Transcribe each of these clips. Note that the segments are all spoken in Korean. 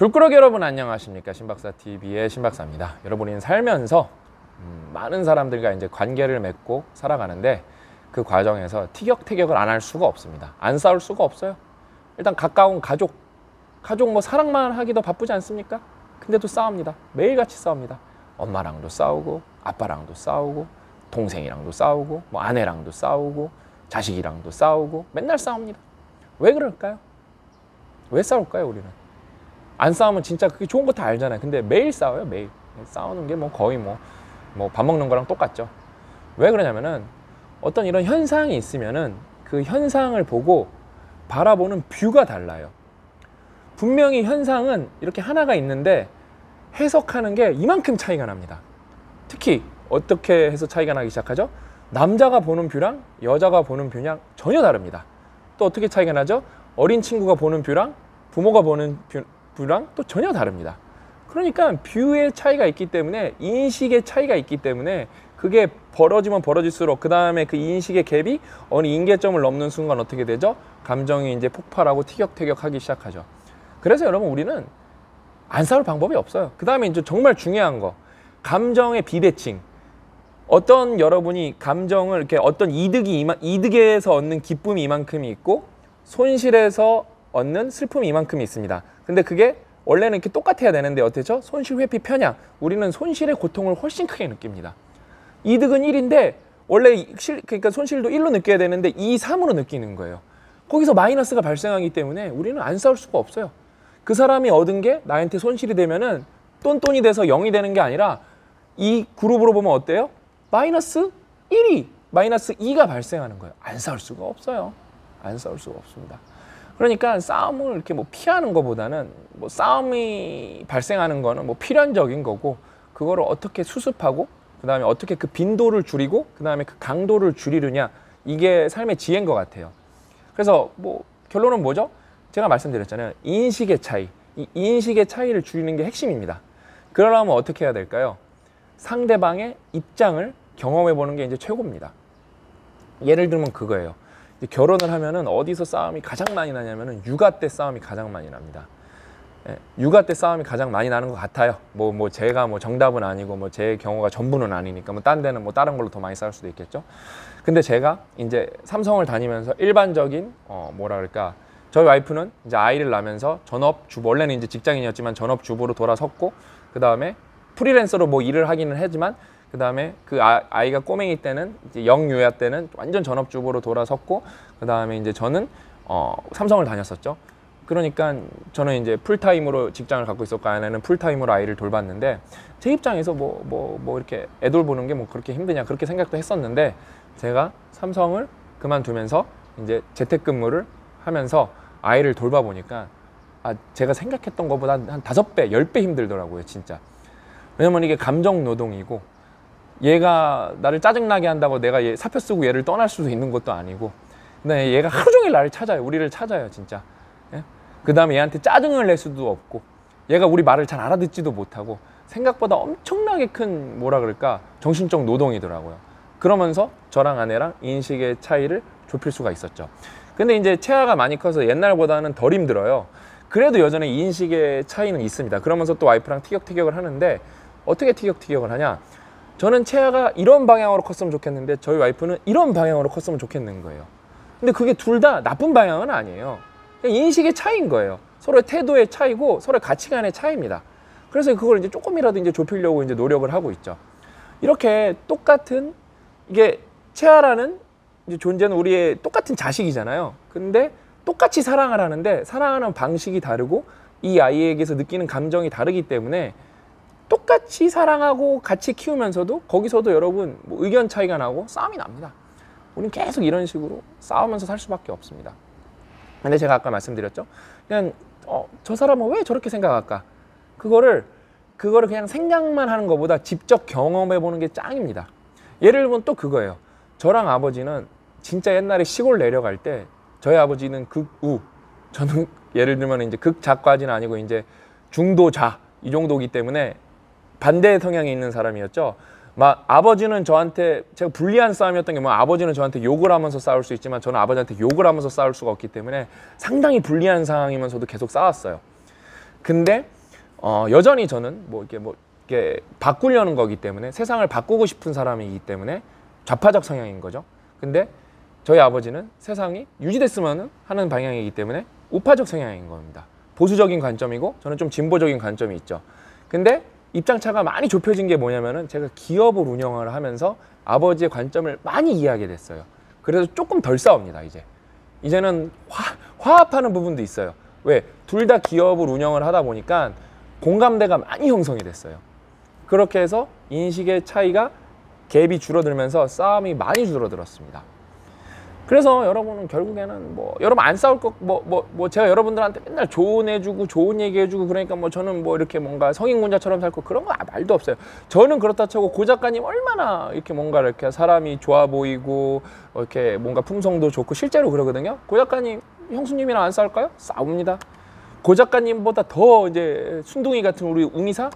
졸꾸러기 여러분 안녕하십니까? 신박사TV의 신박사입니다. 여러분이 살면서 많은 사람들과 이제 관계를 맺고 살아가는데 그 과정에서 티격태격을 안 할 수가 없습니다. 안 싸울 수가 없어요. 일단 가까운 가족 뭐 사랑만 하기도 바쁘지 않습니까? 근데도 싸웁니다. 매일같이 싸웁니다. 엄마랑도 싸우고 아빠랑도 싸우고 동생이랑도 싸우고 뭐 아내랑도 싸우고 자식이랑도 싸우고 맨날 싸웁니다. 왜 그럴까요? 왜 싸울까요, 우리는? 안 싸우면 진짜 그게 좋은 거 다 알잖아요. 근데 매일 싸워요, 매일. 싸우는 게 뭐 거의 뭐 밥 먹는 거랑 똑같죠. 왜 그러냐면은 어떤 이런 현상이 있으면은 그 현상을 보고 바라보는 뷰가 달라요. 분명히 현상은 이렇게 하나가 있는데 해석하는 게 이만큼 차이가 납니다. 특히 어떻게 해서 차이가 나기 시작하죠? 남자가 보는 뷰랑 여자가 보는 뷰랑 전혀 다릅니다. 또 어떻게 차이가 나죠? 어린 친구가 보는 뷰랑 부모가 보는 뷰랑 또 전혀 다릅니다. 그러니까 뷰의 차이가 있기 때문에 인식의 차이가 있기 때문에 그게 벌어지면 벌어질수록 그 다음에 그 인식의 갭이 어느 임계점을 넘는 순간 어떻게 되죠? 감정이 이제 폭발하고 티격태격하기 시작하죠. 그래서 여러분 우리는 안 싸울 방법이 없어요. 그 다음에 이제 정말 중요한 거, 감정의 비대칭. 어떤 여러분이 감정을 이렇게 어떤 이득에서 얻는 기쁨이 이만큼이 있고 손실에서 얻는 슬픔이 이만큼이 있습니다. 근데 그게 원래는 이렇게 똑같아야 되는데 어때죠? 손실, 회피, 편향. 우리는 손실의 고통을 훨씬 크게 느낍니다. 이득은 1인데 원래 그러니까 손실도 1로 느껴야 되는데 2, 3으로 느끼는 거예요. 거기서 마이너스가 발생하기 때문에 우리는 안 싸울 수가 없어요. 그 사람이 얻은 게 나한테 손실이 되면은 똔똔이 돼서 0이 되는 게 아니라 이 그룹으로 보면 어때요? 마이너스 1이, 마이너스 2가 발생하는 거예요. 안 싸울 수가 없어요. 안 싸울 수가 없습니다. 그러니까 싸움을 이렇게 뭐 피하는 것보다는 뭐 싸움이 발생하는 거는 뭐 필연적인 거고 그거를 어떻게 수습하고 그 다음에 어떻게 그 빈도를 줄이고 그 다음에 그 강도를 줄이느냐, 이게 삶의 지혜인 것 같아요. 그래서 뭐 결론은 뭐죠? 제가 말씀드렸잖아요. 인식의 차이. 이 인식의 차이를 줄이는 게 핵심입니다. 그러려면 어떻게 해야 될까요? 상대방의 입장을 경험해 보는 게 이제 최고입니다. 예를 들면 그거예요. 결혼을 하면은 어디서 싸움이 가장 많이 나냐면은 육아 때 싸움이 가장 많이 납니다. 예, 육아 때 싸움이 가장 많이 나는 것 같아요. 뭐 제가 뭐 정답은 아니고 뭐 제 경우가 전부는 아니니까 뭐 딴 데는 뭐 다른 걸로 더 많이 싸울 수도 있겠죠. 근데 제가 이제 삼성을 다니면서 일반적인 뭐라 그럴까, 저희 와이프는 이제 아이를 낳으면서 전업주부, 원래는 이제 직장인이었지만 전업주부로 돌아섰고 그 다음에 프리랜서로 뭐 일을 하기는 하지만 그 다음에 그 아이가 꼬맹이 때는 이제 영유아 때는 완전 전업주부로 돌아섰고 그 다음에 이제 저는 삼성을 다녔었죠. 그러니까 저는 이제 풀타임으로 직장을 갖고 있었고 아내는 풀타임으로 아이를 돌봤는데 제 입장에서 뭐 이렇게 애돌 보는 게 뭐 그렇게 힘드냐 그렇게 생각도 했었는데 제가 삼성을 그만두면서 이제 재택근무를 하면서 아이를 돌봐보니까 제가 생각했던 것보다 한 5배, 10배 힘들더라고요, 진짜. 왜냐면 이게 감정 노동이고 얘가 나를 짜증나게 한다고 내가 얘 사표 쓰고 얘를 떠날 수도 있는 것도 아니고 근데 얘가 하루 종일 나를 찾아요. 우리를 찾아요, 진짜. 예? 그 다음에 얘한테 짜증을 낼 수도 없고 얘가 우리 말을 잘 알아듣지도 못하고 생각보다 엄청나게 큰 뭐라 그럴까 정신적 노동이더라고요. 그러면서 저랑 아내랑 인식의 차이를 좁힐 수가 있었죠. 근데 이제 채아가 많이 커서 옛날보다는 덜 힘들어요. 그래도 여전히 인식의 차이는 있습니다. 그러면서 또 와이프랑 티격태격을 하는데 어떻게 티격태격을 하냐, 저는 채아가 이런 방향으로 컸으면 좋겠는데 저희 와이프는 이런 방향으로 컸으면 좋겠는 거예요. 근데 그게 둘 다 나쁜 방향은 아니에요. 그냥 인식의 차이인 거예요. 서로의 태도의 차이고 서로의 가치관의 차이입니다. 그래서 그걸 이제 조금이라도 이제 좁히려고 이제 노력을 하고 있죠. 이렇게 똑같은, 이게 채아라는 이제 존재는 우리의 똑같은 자식이잖아요. 근데 똑같이 사랑을 하는데 사랑하는 방식이 다르고 이 아이에게서 느끼는 감정이 다르기 때문에 똑같이 사랑하고 같이 키우면서도 거기서도 여러분 뭐 의견 차이가 나고 싸움이 납니다. 우리는 계속 이런 식으로 싸우면서 살 수밖에 없습니다. 근데 제가 아까 말씀드렸죠. 그냥 저 사람은 왜 저렇게 생각할까? 그거를 그냥 생각만 하는 것보다 직접 경험해 보는 게 짱입니다. 예를 들면 또 그거예요. 저랑 아버지는 진짜 옛날에 시골 내려갈 때 저희 아버지는 극우, 저는 예를 들면 이제 극자까지는 아니고 이제 중도자 이 정도이기 때문에 반대 성향이 있는 사람이었죠. 막 아버지는 저한테, 제가 불리한 싸움이었던 게 뭐 아버지는 저한테 욕을 하면서 싸울 수 있지만 저는 아버지한테 욕을 하면서 싸울 수가 없기 때문에 상당히 불리한 상황이면서도 계속 싸웠어요. 근데 여전히 저는 이렇게 바꾸려는 거기 때문에, 세상을 바꾸고 싶은 사람이기 때문에 좌파적 성향인 거죠. 근데 저희 아버지는 세상이 유지됐으면 하는 방향이기 때문에 우파적 성향인 겁니다. 보수적인 관점이고 저는 좀 진보적인 관점이 있죠. 근데 입장차가 많이 좁혀진 게 뭐냐면은, 제가 기업을 운영을 하면서 아버지의 관점을 많이 이해하게 됐어요. 그래서 조금 덜 싸웁니다. 이제는 화합하는 부분도 있어요. 왜? 둘 다 기업을 운영을 하다 보니까 공감대가 많이 형성이 됐어요. 그렇게 해서 인식의 차이가, 갭이 줄어들면서 싸움이 많이 줄어들었습니다. 그래서 여러분은 결국에는 여러분 안 싸울 거, 제가 여러분들한테 맨날 조언해주고 좋은 얘기해주고 그러니까 저는 이렇게 뭔가 성인군자처럼 살 거, 그런 거 말도 없어요. 저는 그렇다 치고 고 작가님 얼마나 이렇게 뭔가 이렇게 사람이 좋아 보이고 이렇게 뭔가 품성도 좋고 실제로 그러거든요. 고 작가님, 형수님이랑 안 싸울까요? 싸웁니다. 고 작가님보다 더 이제 순둥이 같은 우리 웅이사,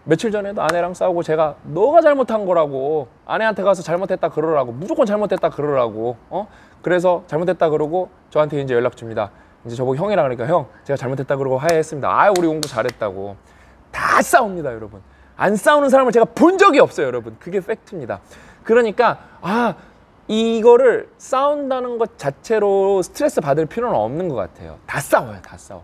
며칠 전에도 아내랑 싸우고, 제가 너가 잘못한 거라고, 아내한테 가서 잘못했다 그러라고, 무조건 잘못했다 그러라고, 그래서 잘못했다 그러고 저한테 이제 연락 줍니다. 이제 저보고 형이라 그러니까, 형 제가 잘못했다 그러고 화해했습니다. 아, 우리 웅구 잘했다고. 다 싸웁니다, 여러분. 안 싸우는 사람을 제가 본 적이 없어요, 여러분. 그게 팩트입니다. 그러니까 이거를 싸운다는 것 자체로 스트레스 받을 필요는 없는 것 같아요. 다 싸워요, 다 싸워.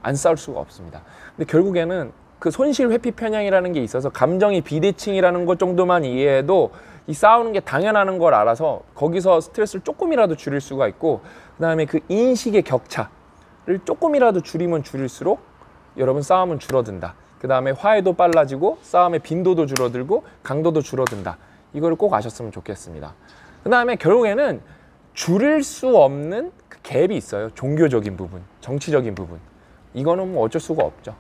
안 싸울 수가 없습니다. 근데 결국에는 그 손실 회피 편향이라는 게 있어서, 감정이 비대칭이라는 것 정도만 이해해도 이 싸우는 게 당연하는 걸 알아서 거기서 스트레스를 조금이라도 줄일 수가 있고, 그 다음에 그 인식의 격차를 조금이라도 줄이면 줄일수록 여러분 싸움은 줄어든다. 그 다음에 화해도 빨라지고 싸움의 빈도도 줄어들고 강도도 줄어든다. 이걸 꼭 아셨으면 좋겠습니다. 그 다음에 결국에는 줄일 수 없는 그 갭이 있어요. 종교적인 부분, 정치적인 부분. 이거는 어쩔 수가 없죠.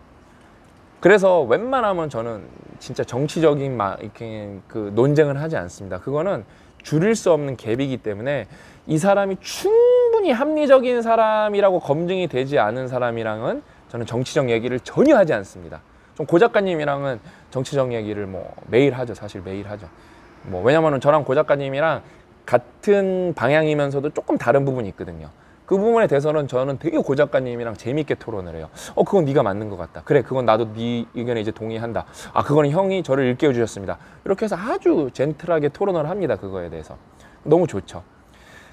그래서 웬만하면 저는 진짜 정치적인 이렇게 그 논쟁을 하지 않습니다. 그거는 줄일 수 없는 갭이기 때문에, 이 사람이 충분히 합리적인 사람이라고 검증이 되지 않은 사람이랑은 저는 정치적 얘기를 전혀 하지 않습니다. 좀 고 작가님이랑은 정치적 얘기를 매일 하죠. 사실 매일 하죠. 왜냐면은 저랑 고 작가님이랑 같은 방향이면서도 조금 다른 부분이 있거든요. 그 부분에 대해서는 저는 되게 고 작가님이랑 재밌게 토론을 해요. 그건 네가 맞는 것 같다. 그래, 그건 나도 네 의견에 이제 동의한다. 그거는 형이 저를 일깨워 주셨습니다. 이렇게 해서 아주 젠틀하게 토론을 합니다. 그거에 대해서. 너무 좋죠.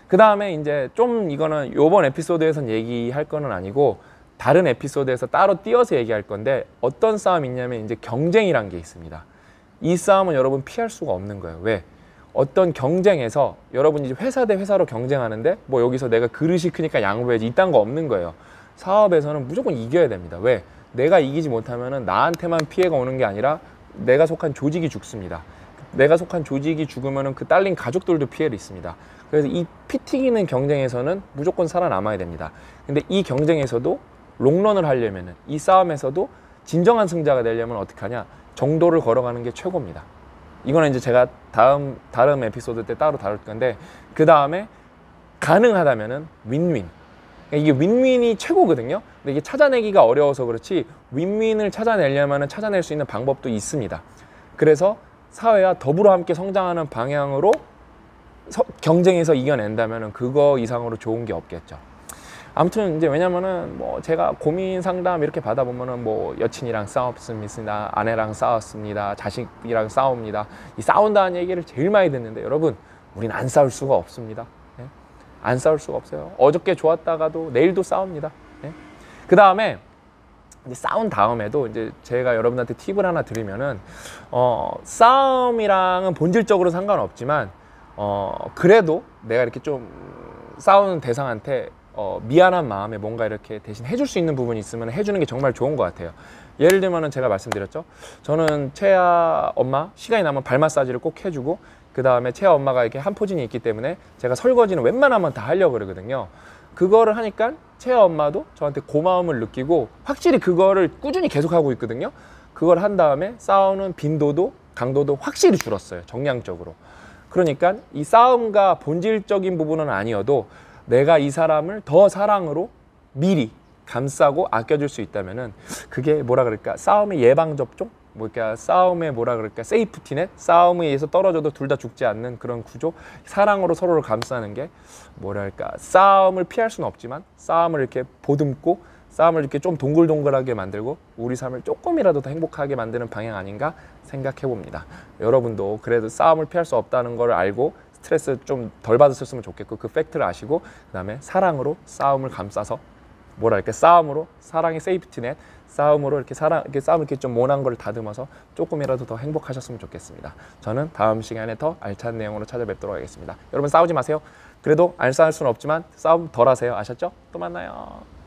그 다음에 이제 좀, 이거는 요번 에피소드에선 얘기할 거는 아니고 다른 에피소드에서 따로 띄어서 얘기할 건데, 어떤 싸움이 있냐면 이제 경쟁이란 게 있습니다. 이 싸움은 여러분 피할 수가 없는 거예요. 왜? 어떤 경쟁에서 여러분이 이제 회사 대 회사로 경쟁하는데, 여기서 내가 그릇이 크니까 양보해야지, 이딴 거 없는 거예요. 사업에서는 무조건 이겨야 됩니다. 왜? 내가 이기지 못하면은 나한테만 피해가 오는 게 아니라 내가 속한 조직이 죽습니다. 내가 속한 조직이 죽으면은 그 딸린 가족들도 피해를 있습니다. 그래서 이 피 튀기는 경쟁에서는 무조건 살아남아야 됩니다. 근데 이 경쟁에서도 롱런을 하려면은, 이 싸움에서도 진정한 승자가 되려면 어떻게 하냐? 정도를 걸어가는 게 최고입니다. 이거는 이제 제가 다른 에피소드 때 따로 다룰 건데, 그 다음에 가능하다면은 윈윈. 이게 윈윈이 최고거든요. 근데 이게 찾아내기가 어려워서 그렇지, 윈윈을 찾아내려면은 찾아낼 수 있는 방법도 있습니다. 그래서 사회와 더불어 함께 성장하는 방향으로 경쟁에서 이겨낸다면은 그거 이상으로 좋은 게 없겠죠. 아무튼 이제 왜냐면은 제가 고민 상담 이렇게 받아보면은 여친이랑 싸웠습니다, 아내랑 싸웠습니다, 자식이랑 싸웁니다. 이 싸운다는 얘기를 제일 많이 듣는데, 여러분, 우린 안 싸울 수가 없습니다. 네? 안 싸울 수가 없어요. 어저께 좋았다가도 내일도 싸웁니다. 네? 그 다음에 이제 싸운 다음에도 이제 제가 여러분한테 팁을 하나 드리면은, 싸움이랑은 본질적으로 상관없지만, 그래도 내가 이렇게 좀 싸우는 대상한테 미안한 마음에 뭔가 이렇게 대신 해줄 수 있는 부분이 있으면 해주는 게 정말 좋은 것 같아요. 예를 들면은 제가 말씀드렸죠. 저는 채아 엄마 시간이 나면 발 마사지를 꼭 해주고, 그 다음에 채아 엄마가 이렇게 한 포진이 있기 때문에 제가 설거지는 웬만하면 다 하려고 그러거든요. 그거를 하니까 채아 엄마도 저한테 고마움을 느끼고 확실히 그거를 꾸준히 계속하고 있거든요. 그걸 한 다음에 싸우는 빈도도 강도도 확실히 줄었어요. 정량적으로. 그러니까 이 싸움과 본질적인 부분은 아니어도 내가 이 사람을 더 사랑으로 미리 감싸고 아껴줄 수 있다면은, 그게 뭐라 그럴까, 싸움의 예방접종? 그러니까 싸움의 뭐라 그럴까, 세이프티넷? 싸움에 의해서 떨어져도 둘 다 죽지 않는 그런 구조? 사랑으로 서로를 감싸는 게 뭐랄까, 싸움을 피할 수는 없지만 싸움을 이렇게 보듬고 싸움을 이렇게 좀 동글동글하게 만들고 우리 삶을 조금이라도 더 행복하게 만드는 방향 아닌가 생각해 봅니다. 여러분도 그래도 싸움을 피할 수 없다는 걸 알고 스트레스 좀 덜 받으셨으면 좋겠고, 그 팩트를 아시고 그다음에 사랑으로 싸움을 감싸서 뭐랄까, 싸움으로 사랑의 세이프티넷, 싸움으로 이렇게 싸움 이렇게 좀 모난 걸 다듬어서 조금이라도 더 행복하셨으면 좋겠습니다. 저는 다음 시간에 더 알찬 내용으로 찾아뵙도록 하겠습니다. 여러분 싸우지 마세요. 그래도 안 싸울 수는 없지만 싸움 덜 하세요. 아셨죠? 또 만나요.